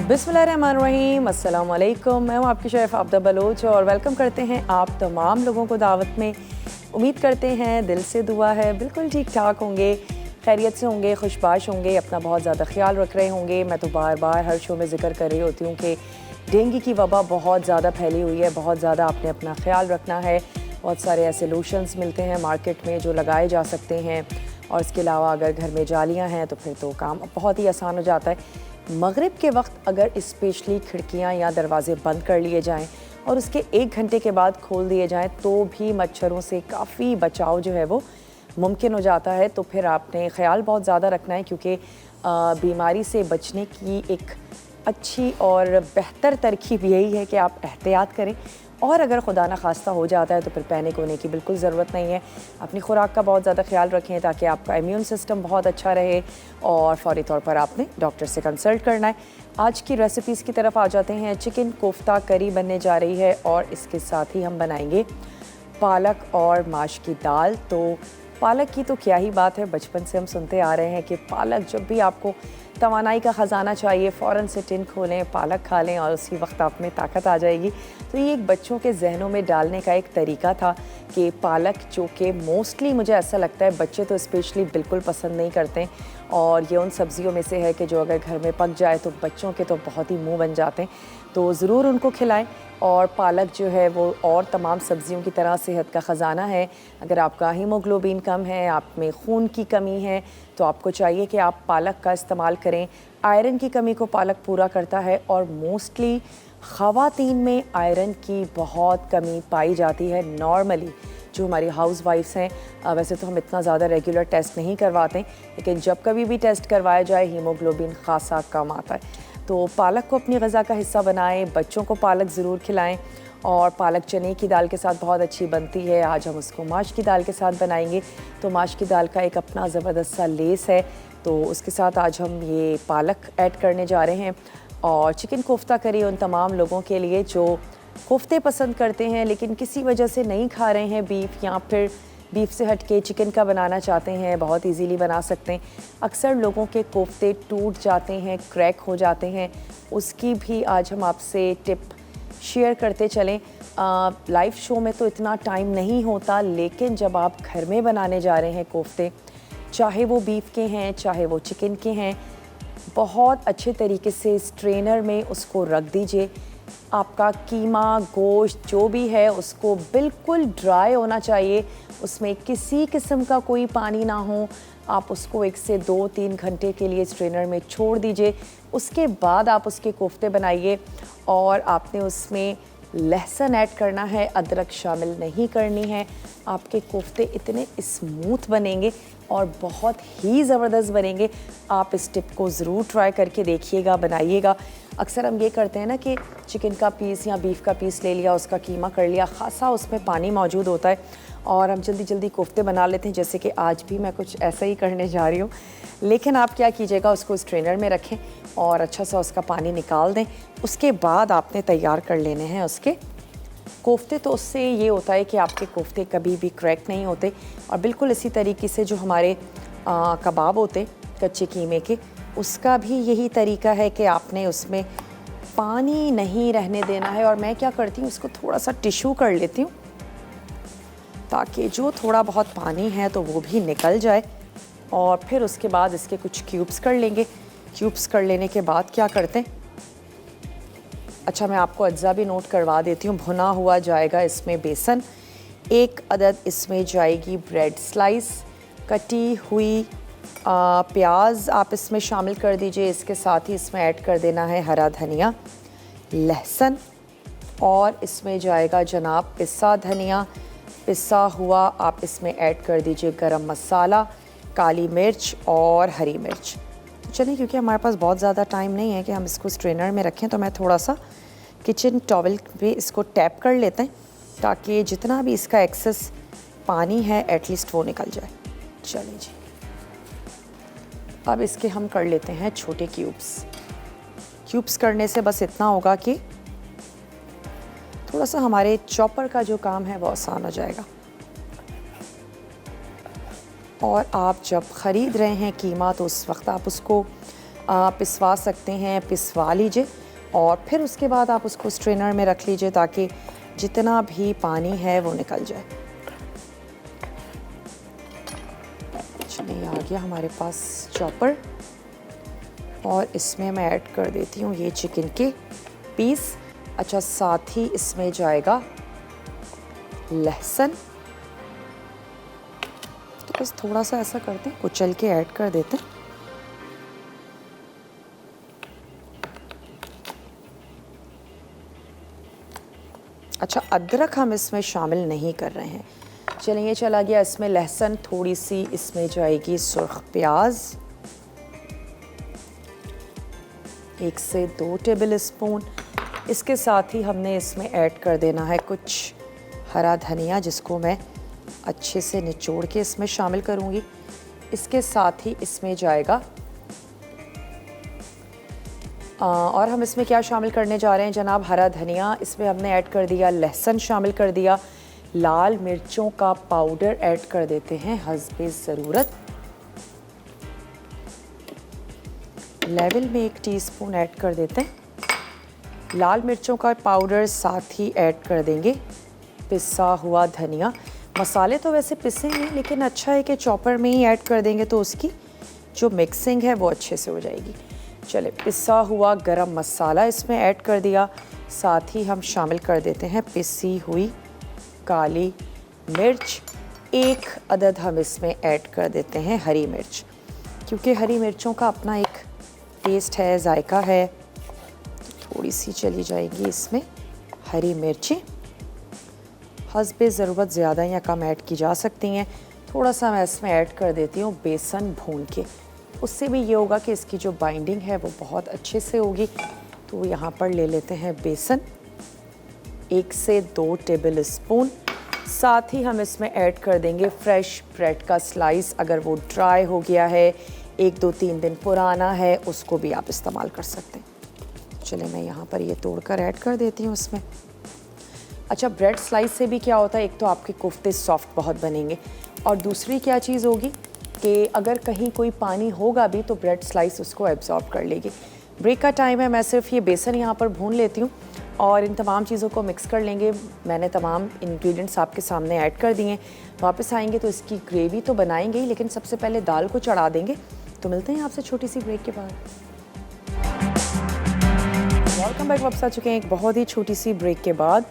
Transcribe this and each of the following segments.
बिस्मिल्लाहिर्रहमानिर्रहीम, अस्सलाम वालेकुम। मैं हूँ आपकी शेफ़ आबदा बलोच और वेलकम करते हैं आप तमाम लोगों को दावत में। उम्मीद करते हैं, दिल से दुआ है बिल्कुल ठीक ठाक होंगे, खैरियत से होंगे, खुशबाश होंगे, अपना बहुत ज़्यादा ख्याल रख रहे होंगे। मैं तो बार बार हर शो में ज़िक्र कर रही होती हूँ कि डेंगू की वबा बहुत ज़्यादा फैली हुई है, बहुत ज़्यादा आपने अपना ख्याल रखना है। बहुत सारे ऐसे लोशंस मिलते हैं मार्केट में जो लगाए जा सकते हैं, और इसके अलावा अगर घर में जालियाँ हैं तो फिर तो काम बहुत ही आसान हो जाता है। मगरिब के वक्त अगर स्पेशली खिड़कियाँ या दरवाज़े बंद कर लिए जाएं और उसके 1 घंटे के बाद खोल दिए जाएं तो भी मच्छरों से काफ़ी बचाव जो है वो मुमकिन हो जाता है। तो फिर आपने ख्याल बहुत ज़्यादा रखना है, क्योंकि बीमारी से बचने की एक अच्छी और बेहतर तरकीब यही है कि आप एहतियात करें, और अगर खुदा न खास्ता हो जाता है तो फिर पैनिक होने की बिल्कुल ज़रूरत नहीं है। अपनी खुराक का बहुत ज़्यादा ख्याल रखें ताकि आपका इम्यून सिस्टम बहुत अच्छा रहे, और फौरी तौर पर आपने डॉक्टर से कंसल्ट करना है। आज की रेसिपीज़ की तरफ आ जाते हैं। चिकन कोफ्ता करी बनने जा रही है और इसके साथ ही हम बनाएंगे पालक और माश की दाल। तो पालक की तो क्या ही बात है, बचपन से हम सुनते आ रहे हैं कि पालक जब भी आपको तवानाई का ख़जाना चाहिए फ़ौरन से टिन खोलें, पालक खा लें और उसी वक्त आप में ताकत आ जाएगी। तो ये एक बच्चों के जहनों में डालने का एक तरीका था कि पालक, जो कि मोस्टली मुझे ऐसा लगता है बच्चे तो स्पेशली बिल्कुल पसंद नहीं करते, और ये उन सब्ज़ियों में से है कि जो अगर घर में पक जाए तो बच्चों के तो बहुत ही मुँह बन जाते हैं। तो ज़रूर उनको खिलाएं। और पालक जो है वो और तमाम सब्ज़ियों की तरह सेहत का ख़जाना है। अगर आपका हीमोग्लोबिन कम है, आप में खून की कमी है, तो आपको चाहिए कि आप पालक का इस्तेमाल करें। आयरन की कमी को पालक पूरा करता है, और मोस्टली ख़वातीन में आयरन की बहुत कमी पाई जाती है नॉर्मली। जो हमारी हाउस वाइफ्स हैं, वैसे तो हम इतना ज़्यादा रेगुलर टेस्ट नहीं करवाते, लेकिन जब कभी भी टेस्ट करवाया जाए हीमोग्लोबिन खासा कम आता है। तो पालक को अपनी ग़िज़ा का हिस्सा बनाएं, बच्चों को पालक ज़रूर खिलाएं। और पालक चने की दाल के साथ बहुत अच्छी बनती है। आज हम उसको माश की दाल के साथ बनाएंगे। तो माश की दाल का एक अपना ज़बरदस्त सा लेस है, तो उसके साथ आज हम ये पालक ऐड करने जा रहे हैं। और चिकन कोफ्ता करी उन तमाम लोगों के लिए जो कोफ्ते पसंद करते हैं लेकिन किसी वजह से नहीं खा रहे हैं बीफ, या फिर बीफ से हट के चिकन का बनाना चाहते हैं, बहुत इजीली बना सकते हैं। अक्सर लोगों के कोफ्ते टूट जाते हैं, क्रैक हो जाते हैं, उसकी भी आज हम आपसे टिप शेयर करते चलें। लाइव शो में तो इतना टाइम नहीं होता, लेकिन जब आप घर में बनाने जा रहे हैं कोफ्ते, चाहे वो बीफ के हैं चाहे वो चिकन के हैं, बहुत अच्छे तरीके से स्ट्रेनर में उसको रख दीजिए। आपका कीमा, गोश्त जो भी है उसको बिल्कुल ड्राई होना चाहिए, उसमें किसी किस्म का कोई पानी ना हो। आप उसको 1 से 2-3 घंटे के लिए स्ट्रेनर में छोड़ दीजिए। उसके बाद आप उसके कोफ्ते बनाइए, और आपने उसमें लहसुन ऐड करना है, अदरक शामिल नहीं करनी है। आपके कोफ्ते इतने स्मूथ बनेंगे और बहुत ही ज़बरदस्त बनेंगे। आप इस टिप को ज़रूर ट्राई करके देखिएगा, बनाइएगा। अक्सर हम ये करते हैं ना कि चिकन का पीस या बीफ का पीस ले लिया, उसका कीमा कर लिया, ख़ासा उसमें पानी मौजूद होता है, और हम जल्दी जल्दी कोफ्ते बना लेते हैं, जैसे कि आज भी मैं कुछ ऐसा ही करने जा रही हूँ। लेकिन आप क्या कीजिएगा, उसको स्ट्रेनर में रखें और अच्छा सा उसका पानी निकाल दें। उसके बाद आपने तैयार कर लेने हैं उसके कोफ्ते। तो उससे ये होता है कि आपके कोफ्ते कभी भी क्रैक नहीं होते, और बिल्कुल इसी तरीके से जो हमारे कबाब होते कच्चे कीमे के, उसका भी यही तरीका है कि आपने उसमें पानी नहीं रहने देना है। और मैं क्या करती हूँ, उसको थोड़ा सा टिश्यू कर लेती हूँ ताकि जो थोड़ा बहुत पानी है तो वो भी निकल जाए। और फिर उसके बाद इसके कुछ क्यूब्स कर लेंगे। क्यूब्स कर लेने के बाद क्या करते हैं, अच्छा मैं आपको अज्जा भी नोट करवा देती हूँ। भुना हुआ जाएगा इसमें बेसन, 1 अदद इसमें जाएगी ब्रेड स्लाइस, कटी हुई प्याज आप इसमें शामिल कर दीजिए। इसके साथ ही इसमें ऐड कर देना है हरा धनिया, लहसुन, और इसमें जाएगा जनाब पिसा धनिया, पिसा हुआ। आप इसमें ऐड कर दीजिए गरम मसाला, काली मिर्च और हरी मिर्च। चलिए, क्योंकि हमारे पास बहुत ज़्यादा टाइम नहीं है कि हम इसको स्ट्रेनर में रखें, तो मैं थोड़ा सा किचन टॉवल पे इसको टैप कर लेते हैं ताकि जितना भी इसका एक्सेस पानी है एटलीस्ट वो निकल जाए। चलिए जी, अब इसके हम कर लेते हैं छोटे क्यूब्स। क्यूब्स करने से बस इतना होगा कि थोड़ा सा हमारे चॉपर का जो काम है वो आसान हो जाएगा। और आप जब ख़रीद रहे हैं कीमा तो उस वक्त आप उसको पिसवा सकते हैं, पिसवा लीजिए और फिर उसके बाद आप उसको स्ट्रेनर में रख लीजिए ताकि जितना भी पानी है वो निकल जाए। चलिए, आ गया हमारे पास चॉपर और इसमें मैं ऐड कर देती हूँ ये चिकन के पीस। अच्छा, साथ ही इसमें जाएगा लहसुन, तो बस थोड़ा सा ऐसा करते हैं, कुचल के ऐड कर देते हैं। अच्छा, अदरक हम इसमें शामिल नहीं कर रहे हैं। चलिए, ये चला गया इसमें लहसुन, थोड़ी सी इसमें जाएगी सुर्ख प्याज, 1 से 2 टेबल स्पून। इसके साथ ही हमने इसमें ऐड कर देना है कुछ हरा धनिया, जिसको मैं अच्छे से निचोड़ के इसमें शामिल करूँगी। इसके साथ ही इसमें जाएगा और हम इसमें क्या शामिल करने जा रहे हैं जनाब, हरा धनिया। इसमें हमने ऐड कर दिया, लहसुन शामिल कर दिया, लाल मिर्चों का पाउडर ऐड कर देते हैं हस्बे ज़रूरत। लेवल में 1 टीस्पून ऐड कर देते हैं लाल मिर्चों का पाउडर, साथ ही ऐड कर देंगे पिसा हुआ धनिया। मसाले तो वैसे पिसे हैं, लेकिन अच्छा है कि चॉपर में ही ऐड कर देंगे तो उसकी जो मिक्सिंग है वो अच्छे से हो जाएगी। चले, पिसा हुआ गरम मसाला इसमें ऐड कर दिया, साथ ही हम शामिल कर देते हैं पिसी हुई काली मिर्च। 1 अदद हम इसमें ऐड कर देते हैं हरी मिर्च, क्योंकि हरी मिर्चों का अपना एक टेस्ट है, जायका है। थोड़ी सी चली जाएगी इसमें हरी मिर्ची, हस्बे ज़रूरत ज़्यादा या कम ऐड की जा सकती हैं। थोड़ा सा मैं इसमें ऐड कर देती हूँ बेसन भून के, उससे भी ये होगा कि इसकी जो बाइंडिंग है वो बहुत अच्छे से होगी। तो यहाँ पर ले लेते हैं बेसन, 1 से 2 टेबल स्पून। साथ ही हम इसमें ऐड कर देंगे फ्रेश ब्रेड का स्लाइस। अगर वो ड्राई हो गया है, 1, 2, 3 दिन पुराना है, उसको भी आप इस्तेमाल कर सकते हैं। चलिए, मैं यहाँ पर ये तोड़कर ऐड कर देती हूँ इसमें। अच्छा, ब्रेड स्लाइस से भी क्या होता है, एक तो आपके कोफ्ते सॉफ्ट बहुत बनेंगे और दूसरी क्या चीज़ होगी कि अगर कहीं कोई पानी होगा भी तो ब्रेड स्लाइस उसको एब्जॉर्ब कर लेगी। ब्रेक का टाइम है, मैं सिर्फ ये बेसन यहाँ पर भून लेती हूँ और इन तमाम चीज़ों को मिक्स कर लेंगे। मैंने तमाम इंग्रेडिएंट्स आपके सामने ऐड कर दिए। वापस आएंगे तो इसकी ग्रेवी तो बनाएंगे ही, लेकिन सबसे पहले दाल को चढ़ा देंगे। तो मिलते हैं आपसे छोटी सी ब्रेक के बाद। वेलकम बैक, वापस आ चुके हैं एक बहुत ही छोटी सी ब्रेक के बाद।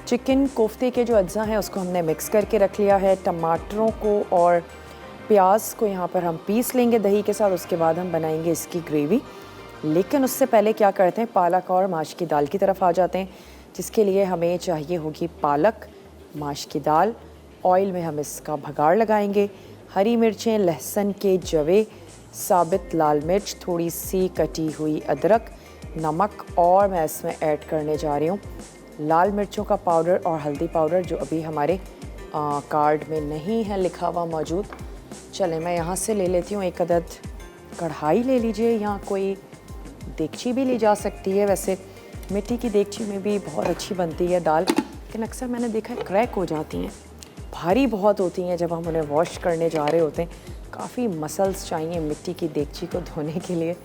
चिकन कोफ्ते के जो अज्जा हैं उसको हमने मिक्स करके रख लिया है। टमाटरों को और प्याज को यहाँ पर हम पीस लेंगे दही के साथ, उसके बाद हम बनाएंगे इसकी ग्रेवी। लेकिन उससे पहले क्या करते हैं, पालक और माश की दाल की तरफ आ जाते हैं, जिसके लिए हमें चाहिए होगी पालक, माश की दाल। ऑयल में हम इसका भगाड़ लगाएंगे। हरी मिर्चें, लहसुन के जवे, साबित लाल मिर्च, थोड़ी सी कटी हुई अदरक, नमक और मैं इसमें ऐड करने जा रही हूँ लाल मिर्चों का पाउडर और हल्दी पाउडर, जो अभी हमारे कार्ड में नहीं है लिखा हुआ मौजूद। चले, मैं यहाँ से ले लेती हूँ 1 अदद कढ़ाई ले लीजिए, या कोई देगची भी ली जा सकती है। वैसे मिट्टी की देगची में भी बहुत अच्छी बनती है दाल, लेकिन अक्सर मैंने देखा है क्रैक हो जाती हैं, भारी बहुत होती हैं जब हम उन्हें वॉश करने जा रहे होते हैं। काफ़ी मसल्स चाहिए मिट्टी की देगची को धोने के लिए।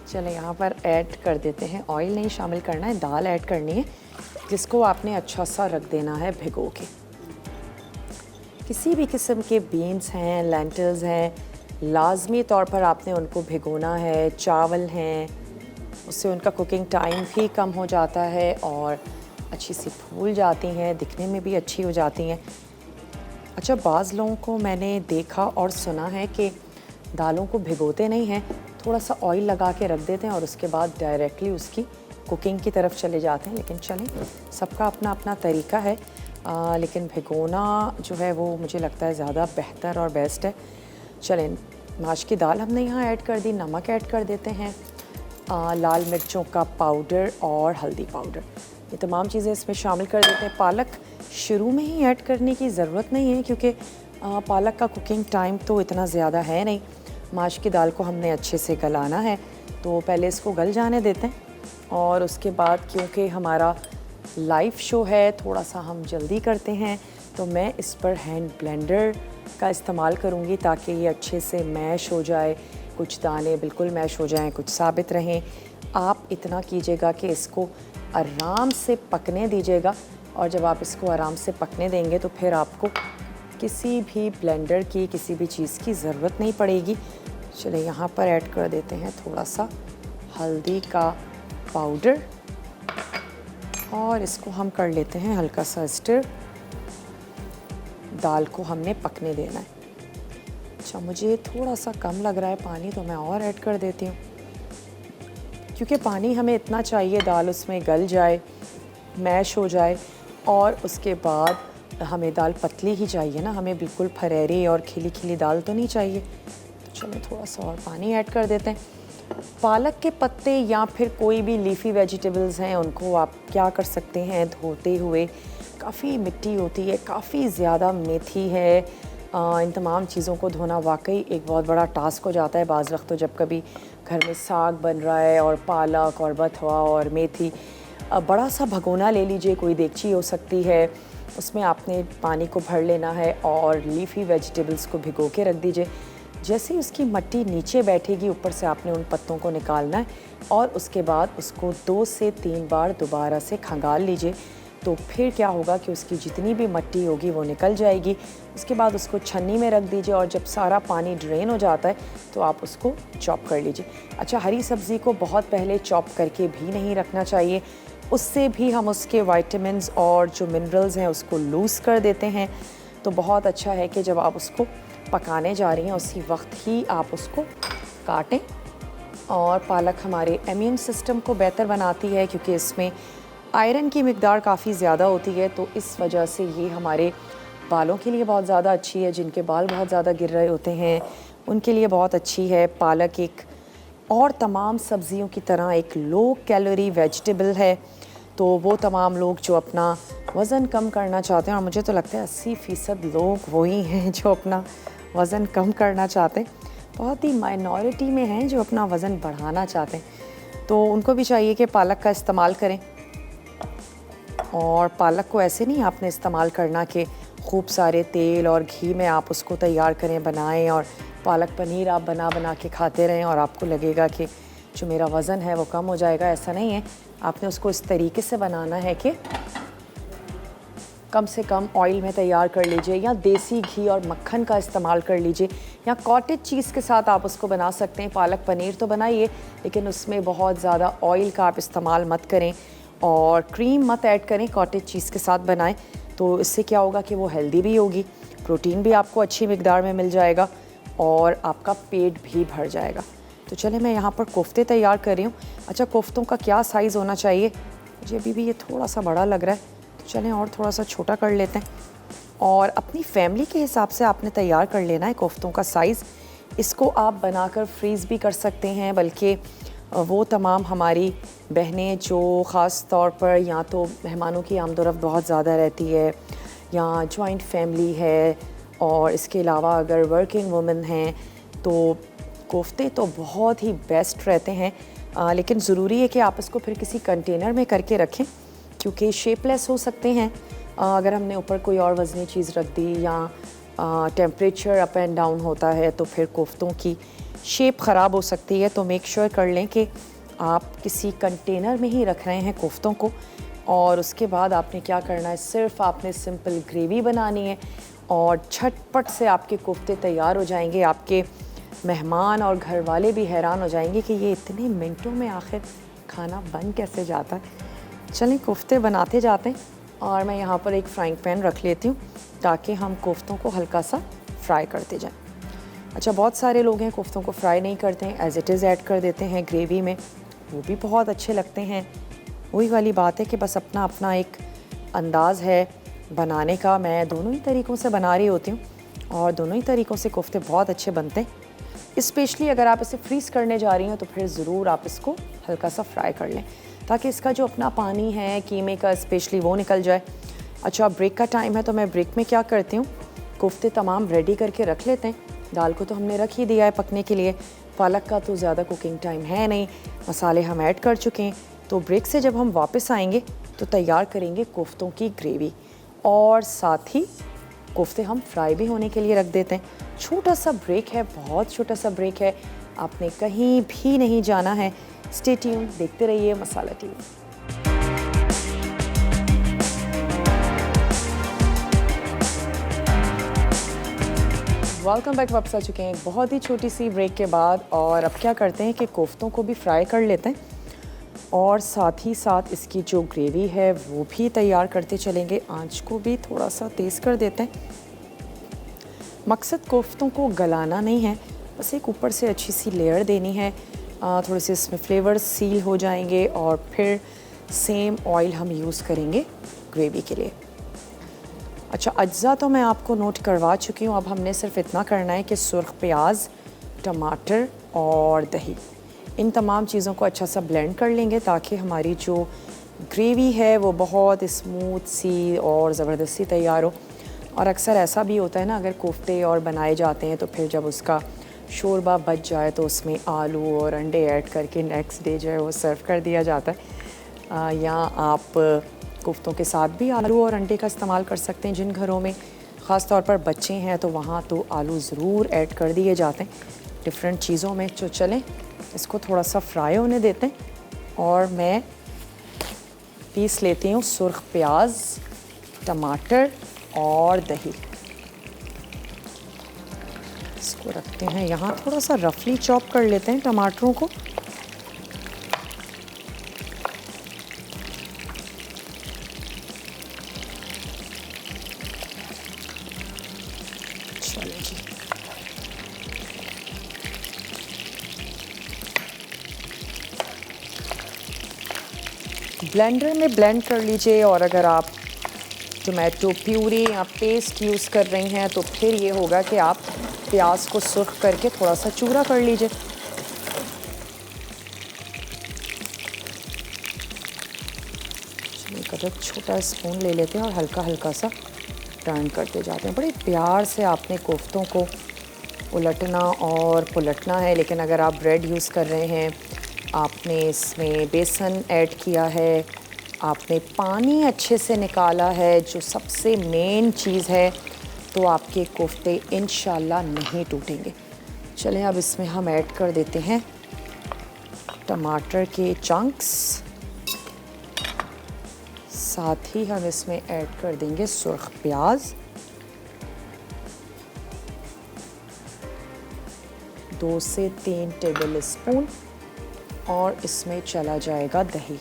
चलें, यहाँ पर ऐड कर देते हैं, ऑयल नहीं शामिल करना है, दाल ऐड करनी है, जिसको आपने अच्छा सा रख देना है भिगो के। किसी भी किस्म के बीन्स हैं, लेंटिल्स हैं, लाजमी तौर पर आपने उनको भिगोना है। चावल हैं, उससे उनका कुकिंग टाइम भी कम हो जाता है और अच्छी सी फूल जाती हैं, दिखने में भी अच्छी हो जाती हैं। अच्छा, बाज़ लोगों को मैंने देखा और सुना है कि दालों को भिगोते नहीं हैं, थोड़ा सा ऑयल लगा के रख देते हैं और उसके बाद डायरेक्टली उसकी कुकिंग की तरफ चले जाते हैं। लेकिन चलें, सबका अपना अपना तरीका है, लेकिन भिगोना जो है वो मुझे लगता है ज़्यादा बेहतर और बेस्ट है। चलें, माश की दाल हमने यहाँ ऐड कर दी, नमक ऐड कर देते हैं, लाल मिर्चों का पाउडर और हल्दी पाउडर, ये तमाम चीज़ें इसमें शामिल कर देते हैं। पालक शुरू में ही ऐड करने की ज़रूरत नहीं है, क्योंकि पालक का कुकिंग टाइम तो इतना ज़्यादा है नहीं। माश की दाल को हमने अच्छे से गलाना है, तो पहले इसको गल जाने देते हैं और उसके बाद, क्योंकि हमारा लाइव शो है, थोड़ा सा हम जल्दी करते हैं, तो मैं इस पर हैंड ब्लेंडर का इस्तेमाल करूँगी ताकि ये अच्छे से मैश हो जाए, कुछ दाने बिल्कुल मैश हो जाएं, कुछ साबित रहें। आप इतना कीजिएगा कि इसको आराम से पकने दीजिएगा, और जब आप इसको आराम से पकने देंगे तो फिर आपको किसी भी ब्लेंडर की, किसी भी चीज़ की ज़रूरत नहीं पड़ेगी। चलिए यहाँ पर ऐड कर देते हैं थोड़ा सा हल्दी का पाउडर, और इसको हम कर लेते हैं हल्का सा स्टर। दाल को हमने पकने देना है। अच्छा, मुझे थोड़ा सा कम लग रहा है पानी, तो मैं और ऐड कर देती हूँ, क्योंकि पानी हमें इतना चाहिए दाल उसमें गल जाए, मैश हो जाए, और उसके बाद हमें दाल पतली ही चाहिए ना, हमें बिल्कुल फरेरी और खिली खिली दाल तो नहीं चाहिए। तो चलो थोड़ा सा और पानी ऐड कर देते हैं। पालक के पत्ते या फिर कोई भी लीफी वेजिटेबल्स हैं, उनको आप क्या कर सकते हैं, धोते हुए, काफ़ी मिट्टी होती है, काफ़ी ज़्यादा मेथी है, इन तमाम चीज़ों को धोना वाकई एक बहुत बड़ा टास्क हो जाता है। बाज़ वक्त तो जब कभी घर में साग बन रहा है और पालक और बथुआ और मेथी, बड़ा सा भगोना ले लीजिए, कोई देगची हो सकती है, उसमें आपने पानी को भर लेना है और लीफी वेजिटेबल्स को भिगो के रख दीजिए। जैसे ही उसकी मट्टी नीचे बैठेगी, ऊपर से आपने उन पत्तों को निकालना है, और उसके बाद उसको 2 से 3 बार दोबारा से खंगाल लीजिए। तो फिर क्या होगा कि उसकी जितनी भी मट्टी होगी वो निकल जाएगी। उसके बाद उसको छन्नी में रख दीजिए, और जब सारा पानी ड्रेन हो जाता है तो आप उसको चॉप कर लीजिए। अच्छा, हरी सब्ज़ी को बहुत पहले चॉप करके भी नहीं रखना चाहिए, उससे भी हम उसके विटामिन्स और जो मिनरल्स हैं उसको लूज़ कर देते हैं। तो बहुत अच्छा है कि जब आप उसको पकाने जा रही हैं उसी वक्त ही आप उसको काटें। और पालक हमारे इम्यून सिस्टम को बेहतर बनाती है, क्योंकि इसमें आयरन की मिकदार काफ़ी ज़्यादा होती है, तो इस वजह से ये हमारे बालों के लिए बहुत ज़्यादा अच्छी है। जिनके बाल बहुत ज़्यादा गिर रहे होते हैं उनके लिए बहुत अच्छी है। पालक एक और तमाम सब्ज़ियों की तरह एक लो कैलोरी वेजिटेबल है, तो वो तमाम लोग जो अपना वज़न कम करना चाहते हैं, और मुझे तो लगता है 80% लोग वही हैं जो अपना वज़न कम करना चाहते हैं, बहुत ही माइनॉरिटी में हैं जो अपना वज़न बढ़ाना चाहते हैं, तो उनको भी चाहिए कि पालक का इस्तेमाल करें। और पालक को ऐसे नहीं आपने इस्तेमाल करना कि खूब सारे तेल और घी में आप उसको तैयार करें, बनाएं, और पालक पनीर आप बना बना के खाते रहें और आपको लगेगा कि जो मेरा वज़न है वो कम हो जाएगा। ऐसा नहीं है, आपने उसको इस तरीके से बनाना है कि कम से कम ऑयल में तैयार कर लीजिए, या देसी घी और मक्खन का इस्तेमाल कर लीजिए, या कॉटेज चीज़ के साथ आप उसको बना सकते हैं। पालक पनीर तो बनाइए, लेकिन उसमें बहुत ज़्यादा ऑयल का आप इस्तेमाल मत करें और क्रीम मत ऐड करें, कॉटेज चीज़ के साथ बनाएं। तो इससे क्या होगा कि वो हेल्दी भी होगी, प्रोटीन भी आपको अच्छी मिकदार में मिल जाएगा, और आपका पेट भी भर जाएगा। तो चले, मैं यहाँ पर कोफ्ते तैयार कर रही हूँ। अच्छा, कोफ्तों का क्या साइज़ होना चाहिए, मुझे अभी भी ये थोड़ा सा बड़ा लग रहा है, तो चलें और थोड़ा सा छोटा कर लेते हैं। और अपनी फैमिली के हिसाब से आपने तैयार कर लेना है कोफ्तों का साइज़। इसको आप बनाकर फ्रीज़ भी कर सकते हैं, बल्कि वो तमाम हमारी बहनें जो ख़ास तौर पर या तो मेहमानों की आमदोरफ़्त बहुत ज़्यादा रहती है, या जॉइंट फैमिली है, और इसके अलावा अगर वर्किंग वुमेन हैं, तो कोफ्ते तो बहुत ही बेस्ट रहते हैं। लेकिन ज़रूरी है कि आप इसको फिर किसी कंटेनर में करके रखें, क्योंकि शेपलेस हो सकते हैं। अगर हमने ऊपर कोई और वज़नी चीज़ रख दी, या टेम्परेचर अप एंड डाउन होता है, तो फिर कोफ्तों की शेप ख़राब हो सकती है। तो मेक श्योर कर लें कि आप किसी कंटेनर में ही रख रहे हैं कोफ्तों को। और उसके बाद आपने क्या करना है, सिर्फ आपने सिंपल ग्रेवी बनानी है, और झटपट से आपके कोफ्ते तैयार हो जाएंगे। आपके मेहमान और घर वाले भी हैरान हो जाएंगे कि ये इतने मिनटों में आखिर खाना बन कैसे जाता है। चलें, कोफ्ते बनाते जाते हैं, और मैं यहाँ पर एक फ्राइंग पैन रख लेती हूँ ताकि हम कोफ्तों को हल्का सा फ्राई करते जाएं। अच्छा, बहुत सारे लोग हैं कोफ्तों को फ्राई नहीं करते हैं, एज़ इट इज़ ऐड कर देते हैं ग्रेवी में, वो भी बहुत अच्छे लगते हैं। वही वाली बात है कि बस अपना अपना एक अंदाज़ है बनाने का। मैं दोनों ही तरीक़ों से बना रही होती हूँ, और दोनों ही तरीक़ों से कोफ्ते बहुत अच्छे बनते हैं। स्पेशली अगर आप इसे फ्रीज़ करने जा रही हैं तो फिर ज़रूर आप इसको हल्का सा फ्राई कर लें, ताकि इसका जो अपना पानी है कीमे का स्पेशली वो निकल जाए। अच्छा, ब्रेक का टाइम है, तो मैं ब्रेक में क्या करती हूँ, कोफ्ते तमाम रेडी करके रख लेते हैं। दाल को तो हमने रख ही दिया है पकने के लिए, पालक का तो ज़्यादा कुकिंग टाइम है नहीं, मसाले हम ऐड कर चुके हैं। तो ब्रेक से जब हम वापस आएंगे तो तैयार करेंगे कोफ्तों की ग्रेवी, और साथ ही कोफ्ते हम फ्राई भी होने के लिए रख देते हैं। छोटा सा ब्रेक है, बहुत छोटा सा ब्रेक है। आपने कहीं भी नहीं जाना है। स्टे ट्यून्ड, देखते रहिए मसाला टीवी। Welcome back. वापस आ चुके हैं एक बहुत ही छोटी सी ब्रेक के बाद, और अब क्या करते हैं कि कोफ्तों को भी फ्राई कर लेते हैं और साथ ही साथ इसकी जो ग्रेवी है वो भी तैयार करते चलेंगे। आंच को भी थोड़ा सा तेज़ कर देते हैं। मकसद कोफ्तों को गलाना नहीं है, बस एक ऊपर से अच्छी सी लेयर देनी है। थोड़े से इसमें फ्लेवर्स सील हो जाएंगे और फिर सेम ऑयल हम यूज़ करेंगे ग्रेवी के लिए। अच्छा, अज्जा तो मैं आपको नोट करवा चुकी हूँ। अब हमने सिर्फ इतना करना है कि सुर्ख प्याज, टमाटर और दही, इन तमाम चीज़ों को अच्छा सा ब्लेंड कर लेंगे ताकि हमारी जो ग्रेवी है वो बहुत स्मूथ सी और ज़बरदस्ती तैयार हो। और अक्सर ऐसा भी होता है ना, अगर कोफ्ते और बनाए जाते हैं तो फिर जब उसका शोरबा बच जाए तो उसमें आलू और अंडे ऐड करके नेक्स्ट डे जो है वो सर्व कर दिया जाता है। या आप कोफ्तों के साथ भी आलू और अंडे का इस्तेमाल कर सकते हैं। जिन घरों में ख़ास तौर पर बच्चे हैं तो वहाँ तो आलू ज़रूर ऐड कर दिए जाते हैं डिफरेंट चीज़ों में। तो चलें, इसको थोड़ा सा फ्राई होने देते हैं और मैं पीस लेती हूँ सुर्ख प्याज, टमाटर और दही। इसको रखते हैं यहाँ, थोड़ा सा रफली चॉप कर लेते हैं टमाटरों को। चलो जी, ब्लेंडर में ब्लेंड कर लीजिए, और अगर आप टोमेटो प्यूरी या पेस्ट यूज़ कर रही हैं तो फिर ये होगा कि आप प्याज को सुर्ख करके थोड़ा सा चूरा कर लीजिए। एक अदद छोटा स्पून ले लेते हैं और हल्का हल्का सा टर्न करते जाते हैं। बड़े प्यार से आपने कोफ्तों को उलटना और पुलटना है। लेकिन अगर आप ब्रेड यूज़ कर रहे हैं, आपने इसमें बेसन ऐड किया है, आपने पानी अच्छे से निकाला है, जो सबसे मेन चीज़ है, तो आपके कोफ्ते इंशाल्लाह नहीं टूटेंगे। चलें, अब इसमें हम ऐड कर देते हैं टमाटर के चंक्स, साथ ही हम इसमें ऐड कर देंगे सुर्ख प्याज, 2 से 3 टेबल स्पून, और इसमें चला जाएगा दही।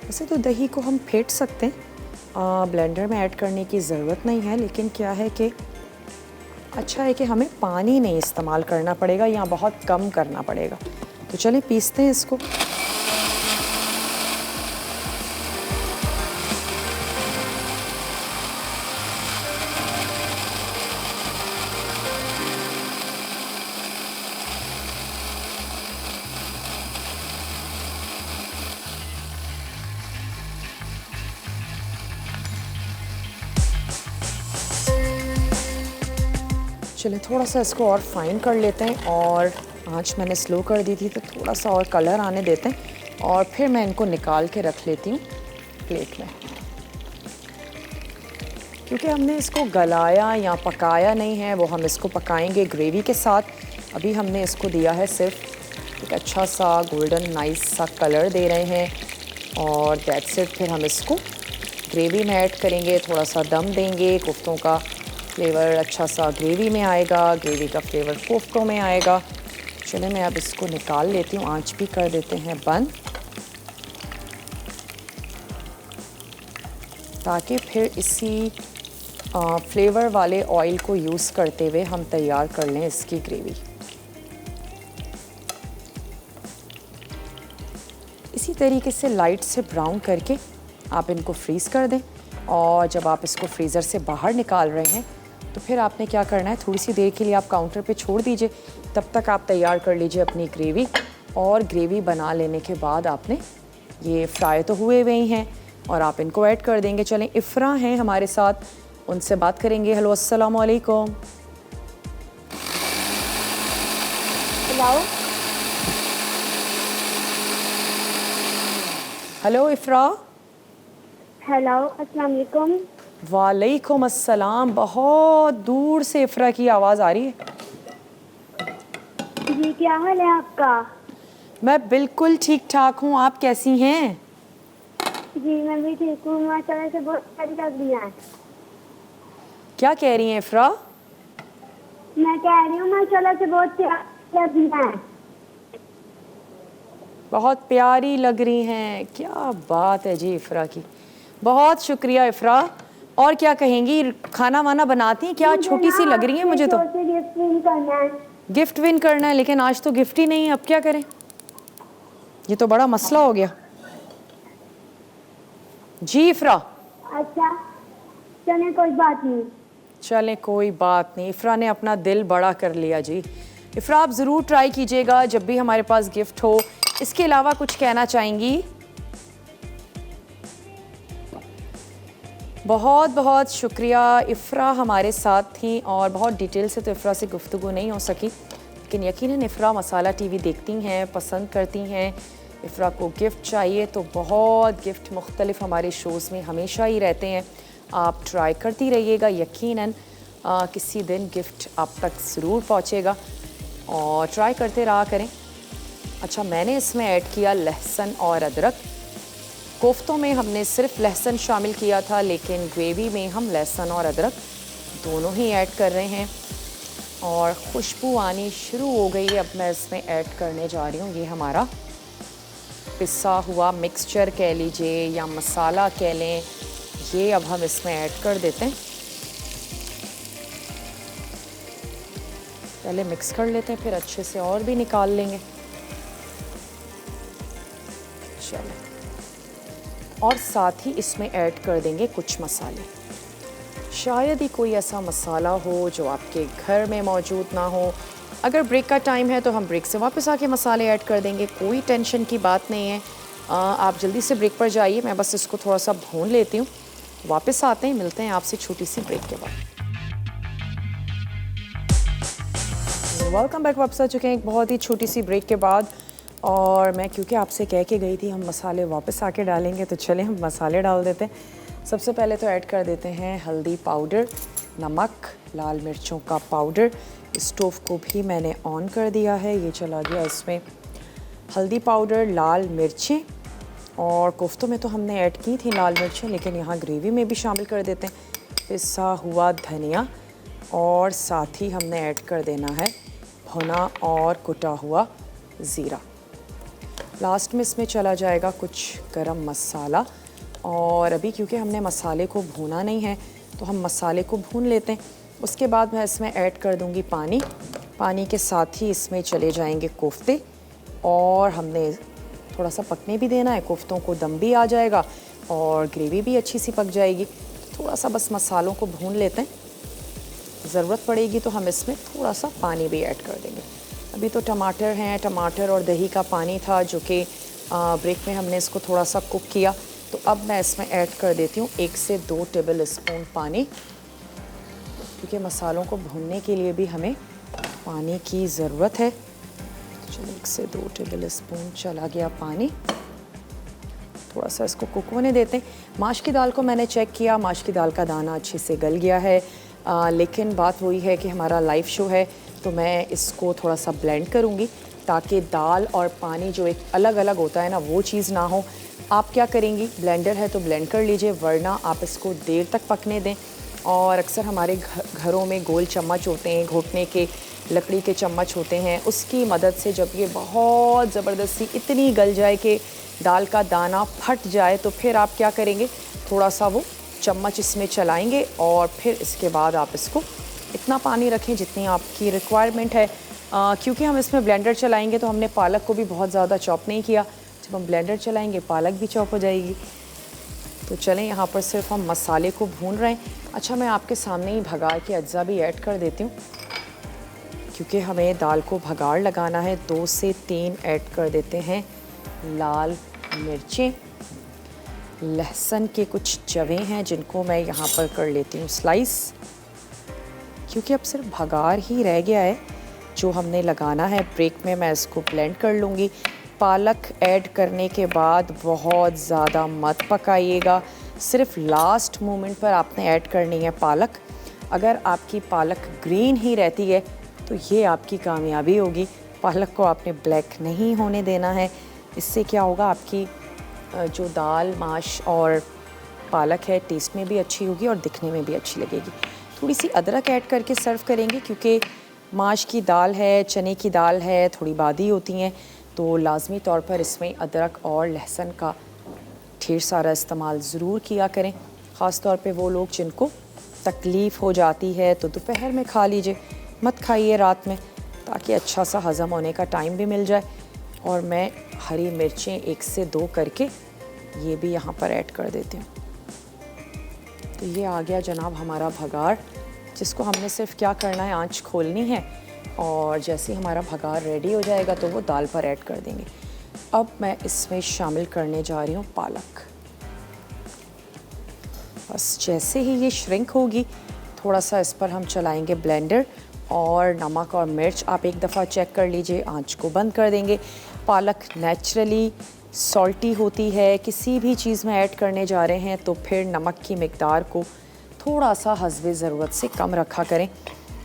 वैसे तो दही को हम फेंट सकते हैं, ब्लेंडर में ऐड करने की ज़रूरत नहीं है, लेकिन क्या है कि अच्छा है कि हमें पानी नहीं इस्तेमाल करना पड़ेगा या बहुत कम करना पड़ेगा। तो चलें पीसते हैं इसको। चलिए थोड़ा सा इसको और फाइन कर लेते हैं, और आँच मैंने स्लो कर दी थी तो थोड़ा सा और कलर आने देते हैं, और फिर मैं इनको निकाल के रख लेती हूँ प्लेट में। क्योंकि हमने इसको गलाया या पकाया नहीं है, वो हम इसको पकाएंगे ग्रेवी के साथ। अभी हमने इसको दिया है सिर्फ एक अच्छा सा गोल्डन नाइस सा कलर दे रहे हैं, और दैट्स इट। फिर हम इसको ग्रेवी में ऐड करेंगे, थोड़ा सा दम देंगे, कोफ्तों का फ्लेवर अच्छा सा ग्रेवी में आएगा, ग्रेवी का फ्लेवर कोफ्तों में आएगा। चलिए मैं अब इसको निकाल लेती हूँ, आंच भी कर देते हैं बंद, ताकि फिर इसी फ्लेवर वाले ऑयल को यूज़ करते हुए हम तैयार कर लें इसकी ग्रेवी। इसी तरीके से लाइट से ब्राउन करके आप इनको फ्रीज़ कर दें, और जब आप इसको फ्रीज़र से बाहर निकाल रहे हैं तो फिर आपने क्या करना है, थोड़ी सी देर के लिए आप काउंटर पे छोड़ दीजिए। तब तक आप तैयार कर लीजिए अपनी ग्रेवी, और ग्रेवी बना लेने के बाद आपने ये फ्राई तो हुए हुए ही हैं और आप इनको ऐड कर देंगे। चलें, इफ़रा हैं हमारे साथ, उनसे बात करेंगे। हेलो, अस्सलाम वालेकुम। हेलो इफ़रा। हेलो, अस्सलाम वालेकुम। वालेकुम अस्सलाम। बहुत दूर से इफ़रा की आवाज़ आ रही है। जी क्या हाल है आपका? मैं बिल्कुल ठीक ठाक हूँ, आप कैसी हैं? जी मैं भी ठीक हूँ, माशाल्लाह से बहुत सारी लग रही हैं। क्या कह रही हैं इफ्रा? मैं कह रही हूँ माशाल्लाह से बहुत प्यारी लग रही हैं। बहुत प्यारी लग रही हैं, क्या बात है जी इफ्रा की। बहुत शुक्रिया इफ्रा। और क्या कहेंगी, खाना वाना बनाती हैं क्या? मुझे छोटी ना सी लग रही है मुझे तो। आपके शो से गिफ्ट विन करना है। गिफ्ट विन करना है, लेकिन आज तो गिफ्ट ही नहीं है, अब क्या करें? ये तो बड़ा मसला हो गया जी इफ्रा। अच्छा चलिए कोई बात नहीं। चलें कोई बात नहीं, इफ्रा ने अपना दिल बड़ा कर लिया जी। इफ्रा आप ज़रूर ट्राई कीजिएगा जब भी हमारे पास गिफ्ट हो। इसके अलावा कुछ कहना चाहेंगी? बहुत बहुत शुक्रिया। इफ्रा हमारे साथ थी और बहुत डिटेल से तो इफ्रा से गुफ्तगू नहीं हो सकी, लेकिन यकीनन इफ्रा मसाला टीवी देखती हैं, पसंद करती हैं। इफ्रा को गिफ्ट चाहिए तो बहुत गिफ्ट मुख्तलिफ हमारे शोज़ में हमेशा ही रहते हैं। आप ट्राई करती रहिएगा, यकीनन किसी दिन गिफ्ट आप तक ज़रूर पहुँचेगा और ट्राई करते रहा करें। अच्छा, मैंने इसमें ऐड किया लहसुन और अदरक। कोफ्तों में हमने सिर्फ लहसुन शामिल किया था, लेकिन ग्रेवी में हम लहसुन और अदरक दोनों ही ऐड कर रहे हैं और खुशबू आनी शुरू हो गई है। अब मैं इसमें ऐड करने जा रही हूँ ये हमारा पिसा हुआ मिक्सचर कह लीजिए या मसाला कह लें, ये अब हम इसमें ऐड कर देते हैं। पहले मिक्स कर लेते हैं, फिर अच्छे से और भी निकाल लेंगे। चलो, और साथ ही इसमें ऐड कर देंगे कुछ मसाले। शायद ही कोई ऐसा मसाला हो जो आपके घर में मौजूद ना हो। अगर ब्रेक का टाइम है तो हम ब्रेक से वापस आके मसाले ऐड कर देंगे, कोई टेंशन की बात नहीं है। आप जल्दी से ब्रेक पर जाइए, मैं बस इसको थोड़ा सा भून लेती हूँ। वापस आते हैं, मिलते हैं आपसे छोटी सी ब्रेक के बाद। वेलकम बैक, वापस आ चुके हैं एक बहुत ही छोटी सी ब्रेक के बाद। और मैं क्योंकि आपसे कह के गई थी हम मसाले वापस आके डालेंगे, तो चलें हम मसाले डाल देते हैं। सबसे पहले तो ऐड कर देते हैं हल्दी पाउडर, नमक, लाल मिर्चों का पाउडर। स्टोव को भी मैंने ऑन कर दिया है, ये चला गया इसमें हल्दी पाउडर, लाल मिर्चें। और कोफ्तों में तो हमने ऐड की थी लाल मिर्चें, लेकिन यहाँ ग्रेवी में भी शामिल कर देते हैं पिसा हुआ धनिया। और साथ ही हमने ऐड कर देना है भुना और कुटा हुआ ज़ीरा। लास्ट में इसमें चला जाएगा कुछ गरम मसाला। और अभी क्योंकि हमने मसाले को भूना नहीं है तो हम मसाले को भून लेते हैं। उसके बाद मैं इसमें ऐड कर दूंगी पानी। पानी के साथ ही इसमें चले जाएंगे कोफ्ते, और हमने थोड़ा सा पकने भी देना है, कोफ्तों को दम भी आ जाएगा और ग्रेवी भी अच्छी सी पक जाएगी। थोड़ा सा बस मसालों को भून लेते हैं, ज़रूरत पड़ेगी तो हम इसमें थोड़ा सा पानी भी ऐड कर देंगे। अभी तो टमाटर हैं, टमाटर और दही का पानी था जो कि ब्रेक में हमने इसको थोड़ा सा कुक किया। तो अब मैं इसमें ऐड कर देती हूँ 1 से 2 टेबल स्पून पानी, क्योंकि मसालों को भूनने के लिए भी हमें पानी की ज़रूरत है। चलो 1 से 2 टेबल स्पून चला गया पानी। थोड़ा सा इसको कुक होने देते हैं। माश की दाल को मैंने चेक किया, माश की दाल का दाना अच्छे से गल गया है। लेकिन बात वही है कि हमारा लाइव शो है तो मैं इसको थोड़ा सा ब्लेंड करूँगी ताकि दाल और पानी जो एक अलग अलग होता है ना, वो चीज़ ना हो। आप क्या करेंगी, ब्लेंडर है तो ब्लेंड कर लीजिए, वरना आप इसको देर तक पकने दें। और अक्सर हमारे घरों में गोल चम्मच होते हैं, घोटने के लकड़ी के चम्मच होते हैं, उसकी मदद से जब ये बहुत ज़बरदस्ती इतनी गल जाए कि दाल का दाना फट जाए, तो फिर आप क्या करेंगे, थोड़ा सा वो चम्मच इसमें चलाएंगे और फिर इसके बाद आप इसको इतना पानी रखें जितनी आपकी रिक्वायरमेंट है। क्योंकि हम इसमें ब्लेंडर चलाएंगे तो हमने पालक को भी बहुत ज़्यादा चॉप नहीं किया। जब हम ब्लेंडर चलाएंगे पालक भी चॉप हो जाएगी। तो चलें, यहाँ पर सिर्फ हम मसाले को भून रहे हैं। अच्छा, मैं आपके सामने ही भगाड़ के अज्जा भी ऐड कर देती हूँ, क्योंकि हमें दाल को भगाड़ लगाना है। 2 से 3 ऐड कर देते हैं लाल मिर्चें। लहसुन के कुछ जवें हैं जिनको मैं यहाँ पर कर लेती हूँ स्लाइस, क्योंकि अब सिर्फ भगार ही रह गया है जो हमने लगाना है। ब्रेक में मैं इसको ब्लेंड कर लूँगी। पालक ऐड करने के बाद बहुत ज़्यादा मत पकाइएगा, सिर्फ लास्ट मोमेंट पर आपने ऐड करनी है पालक। अगर आपकी पालक ग्रीन ही रहती है तो ये आपकी कामयाबी होगी। पालक को आपने ब्लैक नहीं होने देना है। इससे क्या होगा, आपकी जो दाल माश और पालक है टेस्ट में भी अच्छी होगी और दिखने में भी अच्छी लगेगी। थोड़ी सी अदरक ऐड करके सर्व करेंगे क्योंकि माश की दाल है, चने की दाल है, थोड़ी बादी होती हैं, तो लाजमी तौर पर इसमें अदरक और लहसुन का ढेर सारा इस्तेमाल ज़रूर किया करें। ख़ास तौर पे वो लोग जिनको तकलीफ़ हो जाती है तो दोपहर में खा लीजिए, मत खाइए रात में, ताकि अच्छा सा हज़म होने का टाइम भी मिल जाए। और मैं हरी मिर्चें 1 से 2 करके ये भी यहाँ पर ऐड कर देती हूँ। तो ये आ गया जनाब हमारा भगार, जिसको हमने सिर्फ क्या करना है, आंच खोलनी है और जैसे ही हमारा भगार रेडी हो जाएगा तो वो दाल पर ऐड कर देंगे। अब मैं इसमें शामिल करने जा रही हूँ पालक। बस जैसे ही ये श्रिंक होगी, थोड़ा सा इस पर हम चलाएंगे ब्लेंडर और नमक और मिर्च आप एक दफ़ा चेक कर लीजिए, आंच को बंद कर देंगे। पालक नेचुरली सॉल्टी होती है, किसी भी चीज़ में ऐड करने जा रहे हैं तो फिर नमक की मिकदार को थोड़ा सा हस्बे ज़रूरत से कम रखा करें।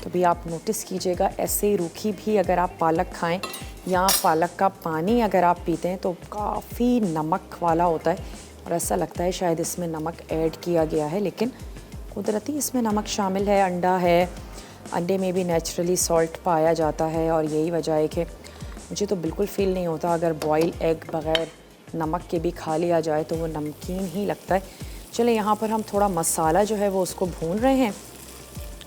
कभी आप नोटिस कीजिएगा, ऐसे ही रूखी भी अगर आप पालक खाएं या पालक का पानी अगर आप पीते हैं तो काफ़ी नमक वाला होता है और ऐसा लगता है शायद इसमें नमक ऐड किया गया है, लेकिन कुदरती इसमें नमक शामिल है। अंडा है, अंडे में भी नेचुरली सॉल्ट पाया जाता है और यही वजह है कि मुझे तो बिल्कुल फ़ील नहीं होता अगर बॉयल एग बग़ैर नमक के भी खा लिया जाए तो वो नमकीन ही लगता है। चले यहाँ पर हम थोड़ा मसाला जो है वो उसको भून रहे हैं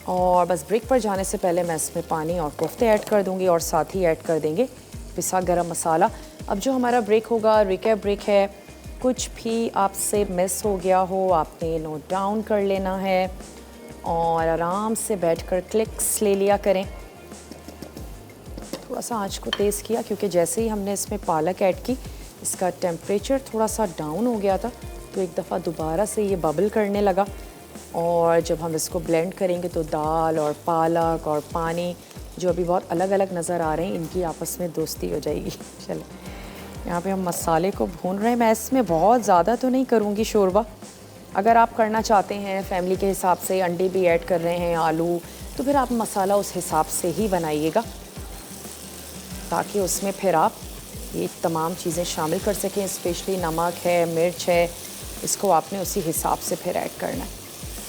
और बस ब्रेक पर जाने से पहले मैं इसमें पानी और कोफ्ते ऐड कर दूँगी और साथ ही ऐड कर देंगे पिसा गरम मसाला। अब जो हमारा ब्रेक होगा, रिकैप ब्रेक है, कुछ भी आपसे मिस हो गया हो आपने नोट डाउन कर लेना है और आराम से बैठकर क्लिक्स ले लिया करें। थोड़ा सा आंच को तेज़ किया क्योंकि जैसे ही हमने इसमें पालक ऐड की इसका टेम्परेचर थोड़ा सा डाउन हो गया था, तो एक दफ़ा दोबारा से ये बबल करने लगा और जब हम इसको ब्लेंड करेंगे तो दाल और पालक और पानी जो अभी बहुत अलग अलग नज़र आ रहे हैं, इनकी आपस में दोस्ती हो जाएगी। चलो यहाँ पे हम मसाले को भून रहे हैं। मैं इसमें बहुत ज़्यादा तो नहीं करूँगी शोरबा, अगर आप करना चाहते हैं फैमिली के हिसाब से, अंडे भी ऐड कर रहे हैं, आलू, तो फिर आप मसाला उस हिसाब से ही बनाइएगा ताकि उसमें फिर आप ये तमाम चीज़ें शामिल कर सकें। स्पेशली नमक है, मिर्च है, इसको आपने उसी हिसाब से फिर ऐड करना है।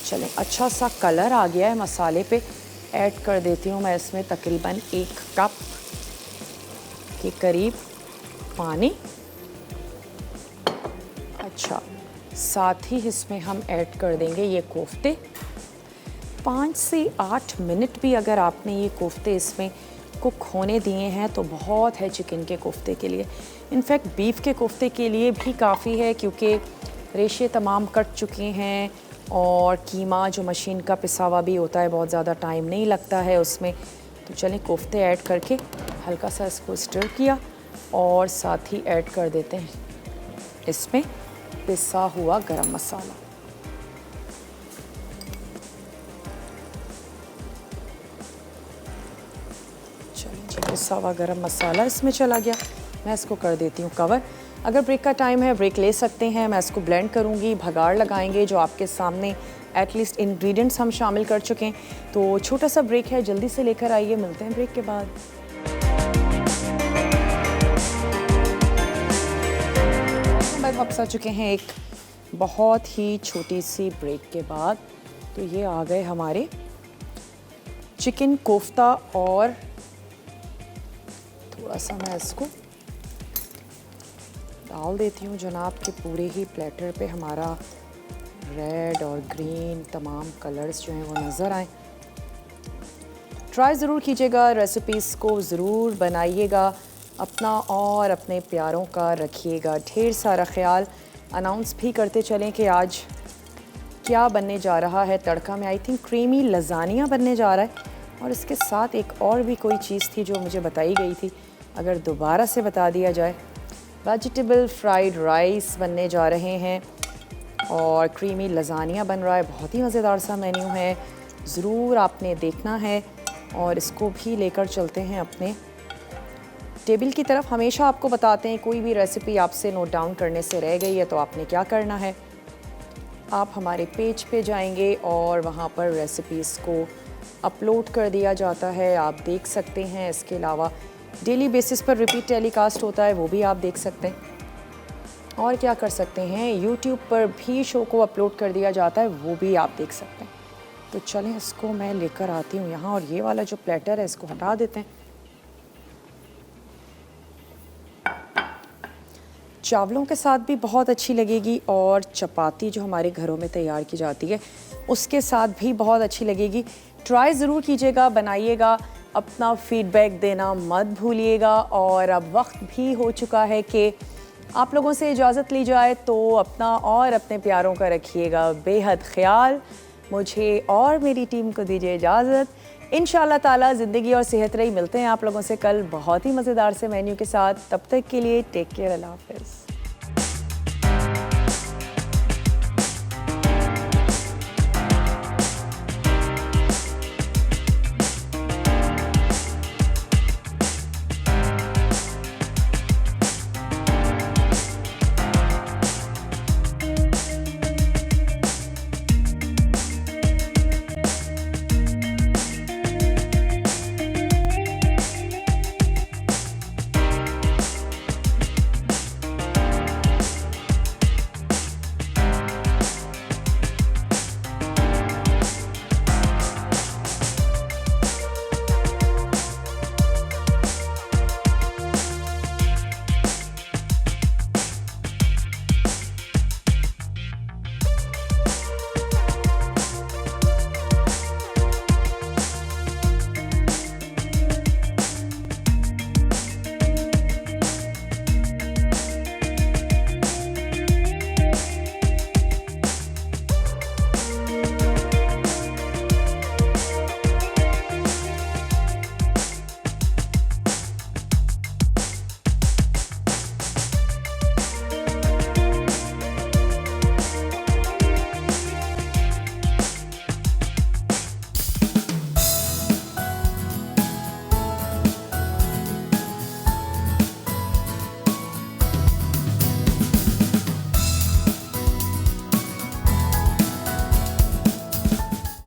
चलें, अच्छा सा कलर आ गया है मसाले पे, ऐड कर देती हूँ मैं इसमें तकरीबन 1 कप के करीब पानी। अच्छा, साथ ही इसमें हम ऐड कर देंगे ये कोफ्ते। 5 से 8 मिनट भी अगर आपने ये कोफ्ते इसमें कुक होने दिए हैं तो बहुत है चिकन के कोफ्ते के लिए। इनफैक्ट बीफ के कोफ्ते के लिए भी काफ़ी है क्योंकि रेशे तमाम कट चुके हैं और कीमा जो मशीन का पिसा हुआ भी होता है, बहुत ज़्यादा टाइम नहीं लगता है उसमें। तो चलें, कोफ्ते ऐड करके हल्का सा इसको स्टर किया और साथ ही ऐड कर देते हैं इसमें पिसा हुआ गरम मसाला। चलिए जी, पिसा हुआ गरम मसाला इसमें चला गया। मैं इसको कर देती हूँ कवर। अगर ब्रेक का टाइम है ब्रेक ले सकते हैं। मैं इसको ब्लेंड करूँगी, भगाड़ लगाएंगे जो आपके सामने एटलीस्ट इंग्रेडिएंट्स हम शामिल कर चुके हैं। तो छोटा सा ब्रेक है, जल्दी से लेकर आइए, मिलते हैं ब्रेक के बाद। वापस आ चुके हैं एक बहुत ही छोटी सी ब्रेक के बाद। तो ये आ गए हमारे चिकन कोफ्ता और थोड़ा सा मैं इसको डाल देती हूँ जनाब के पूरे ही प्लेटर पे, हमारा रेड और ग्रीन तमाम कलर्स जो हैं वो नज़र आए। ट्राई ज़रूर कीजिएगा, रेसिपीज़ को ज़रूर बनाइएगा, अपना और अपने प्यारों का रखिएगा ढेर सारा ख्याल। अनाउंस भी करते चलें कि आज क्या बनने जा रहा है तड़का में। आई थिंक क्रीमी लज़ानिया बनने जा रहा है और इसके साथ एक और भी कोई चीज़ थी जो मुझे बताई गई थी, अगर दोबारा से बता दिया जाए। वेजिटेबल फ्राइड राइस बनने जा रहे हैं और क्रीमी लज़ानिया बन रहा है। बहुत ही मज़ेदार सा मेन्यू है, ज़रूर आपने देखना है और इसको भी लेकर चलते हैं अपने टेबल की तरफ। हमेशा आपको बताते हैं कोई भी रेसिपी आपसे नोट डाउन करने से रह गई है तो आपने क्या करना है, आप हमारे पेज पे जाएंगे और वहाँ पर रेसिपीज़ को अपलोड कर दिया जाता है, आप देख सकते हैं। इसके अलावा डेली बेसिस पर रिपीट टेलीकास्ट होता है, वो भी आप देख सकते हैं। और क्या कर सकते हैं, यूट्यूब पर भी शो को अपलोड कर दिया जाता है, वो भी आप देख सकते हैं। तो चलें इसको मैं लेकर आती हूँ यहाँ, और ये वाला जो प्लेटर है इसको हटा देते हैं। चावलों के साथ भी बहुत अच्छी लगेगी, और चपाती जो हमारे घरों में तैयार की जाती है उसके साथ भी बहुत अच्छी लगेगी। ट्राई ज़रूर कीजिएगा, बनाइएगा, अपना फीडबैक देना मत भूलिएगा। और अब वक्त भी हो चुका है कि आप लोगों से इजाज़त ली जाए, तो अपना और अपने प्यारों का रखिएगा बेहद ख्याल। मुझे और मेरी टीम को दीजिए इजाज़त। इंशाअल्लाह ताला ज़िंदगी और सेहत रही। मिलते हैं आप लोगों से कल बहुत ही मज़ेदार से मेन्यू के साथ। तब तक के लिए टेक केयर, अल्लाह हाफ़िज़।